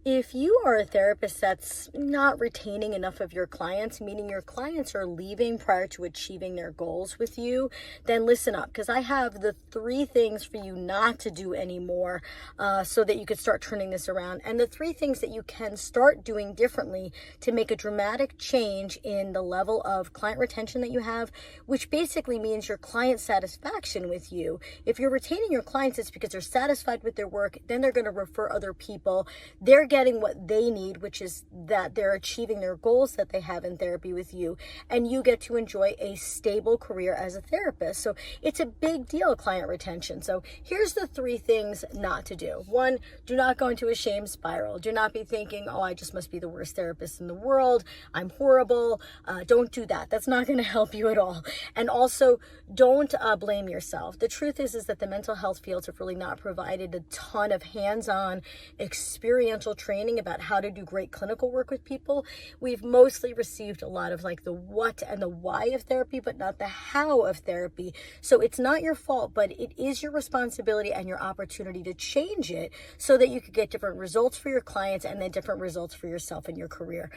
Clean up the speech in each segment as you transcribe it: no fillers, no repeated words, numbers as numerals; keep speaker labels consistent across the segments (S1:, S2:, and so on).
S1: If you are a therapist that's not retaining enough of your clients, meaning your clients are leaving prior to achieving their goals with you, then listen up, because I have the 3 things for you not to do anymore so that you could start turning this around. And the 3 things that you can start doing differently to make a dramatic change in the level of client retention that you have, which basically means your client satisfaction with you. If you're retaining your clients, it's because they're satisfied with their work, then they're going to refer other people. They're getting what they need, which is that they're achieving their goals that they have in therapy with you, and you get to enjoy a stable career as a therapist. So it's a big deal, client retention. So here's the 3 things not to do. 1, do not go into a shame spiral. Do not be thinking, oh, I just must be the worst therapist in the world. I'm horrible. Don't do that. That's not going to help you at all. And also, don't blame yourself. The truth is that the mental health fields have really not provided a ton of hands-on experiential training about how to do great clinical work with people. We've mostly received a lot of like the what and the why of therapy, but not the how of therapy. So it's not your fault, but it is your responsibility and your opportunity to change it so that you could get different results for your clients and then different results for yourself and your career.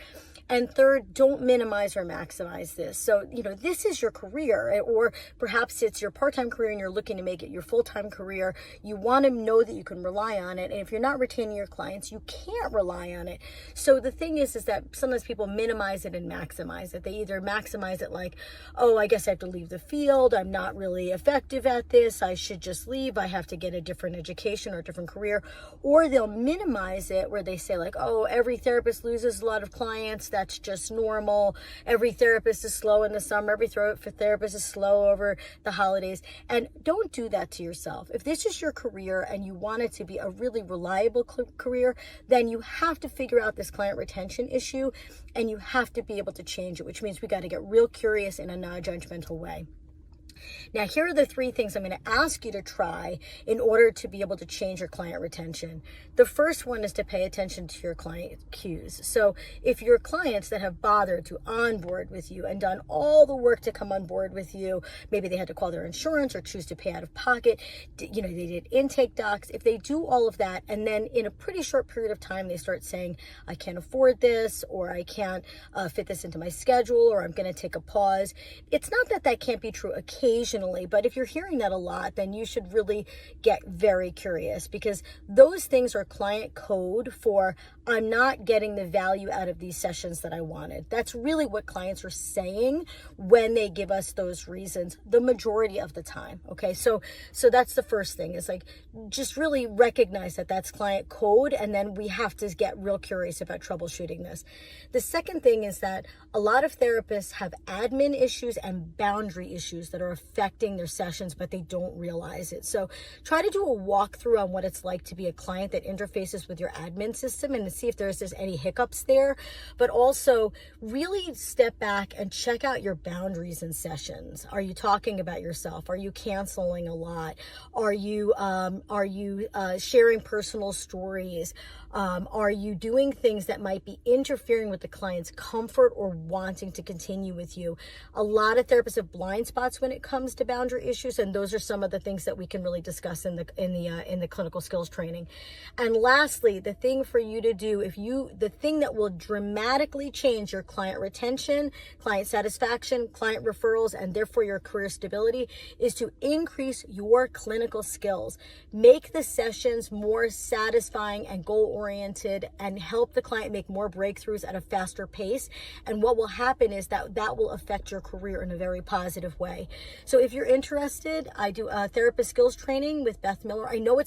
S1: And third, don't minimize or maximize this. So, this is your career, or perhaps it's your part-time career and you're looking to make it your full-time career. You want to know that you can rely on it. And if you're not retaining your clients, you can't rely on it. So the thing is that sometimes people minimize it and maximize it. They either maximize it like, oh, I guess I have to leave the field. I'm not really effective at this. I should just leave. I have to get a different education or a different career. Or they'll minimize it where they say like, oh, every therapist loses a lot of clients. That's just normal. Every therapist is slow in the summer. Every therapist is slow over the holidays. And don't do that to yourself. If this is your career and you want it to be a really reliable career, then you have to figure out this client retention issue and you have to be able to change it, which means we got to get real curious in a non-judgmental way. Now, here are the 3 things I'm going to ask you to try in order to be able to change your client retention. The first one is to pay attention to your client cues. So if your clients that have bothered to onboard with you and done all the work to come on board with you, maybe they had to call their insurance or choose to pay out of pocket, they did intake docs. If they do all of that and then in a pretty short period of time, they start saying, I can't afford this, or I can't fit this into my schedule, or I'm going to take a pause. It's not that that can't be true occasionally, but if you're hearing that a lot, then you should really get very curious, because those things are client code for I'm not getting the value out of these sessions that I wanted. That's really what clients are saying when they give us those reasons the majority of the time. Okay, so that's the first thing, is like just really recognize that that's client code, and then we have to get real curious about troubleshooting this. The second thing is that a lot of therapists have admin issues and boundary issues that are affecting their sessions, but they don't realize it. So try to do a walkthrough on what it's like to be a client that interfaces with your admin system and to see if there's any hiccups there, but also really step back and check out your boundaries in sessions. Are you talking about yourself? Are you canceling a lot? Are you sharing personal stories? Are you doing things that might be interfering with the client's comfort or wanting to continue with you? A lot of therapists have blind spots when it comes to boundary issues, and those are some of the things that we can really discuss in the clinical skills training. And lastly, the thing for you to do, the thing that will dramatically change your client retention, client satisfaction, client referrals, and therefore your career stability, is to increase your clinical skills. Make the sessions more satisfying and goal-oriented, and help the client make more breakthroughs at a faster pace. And what will happen is that will affect your career in a very positive way. So if you're interested, I do therapist skills training with Beth Miller. I know it's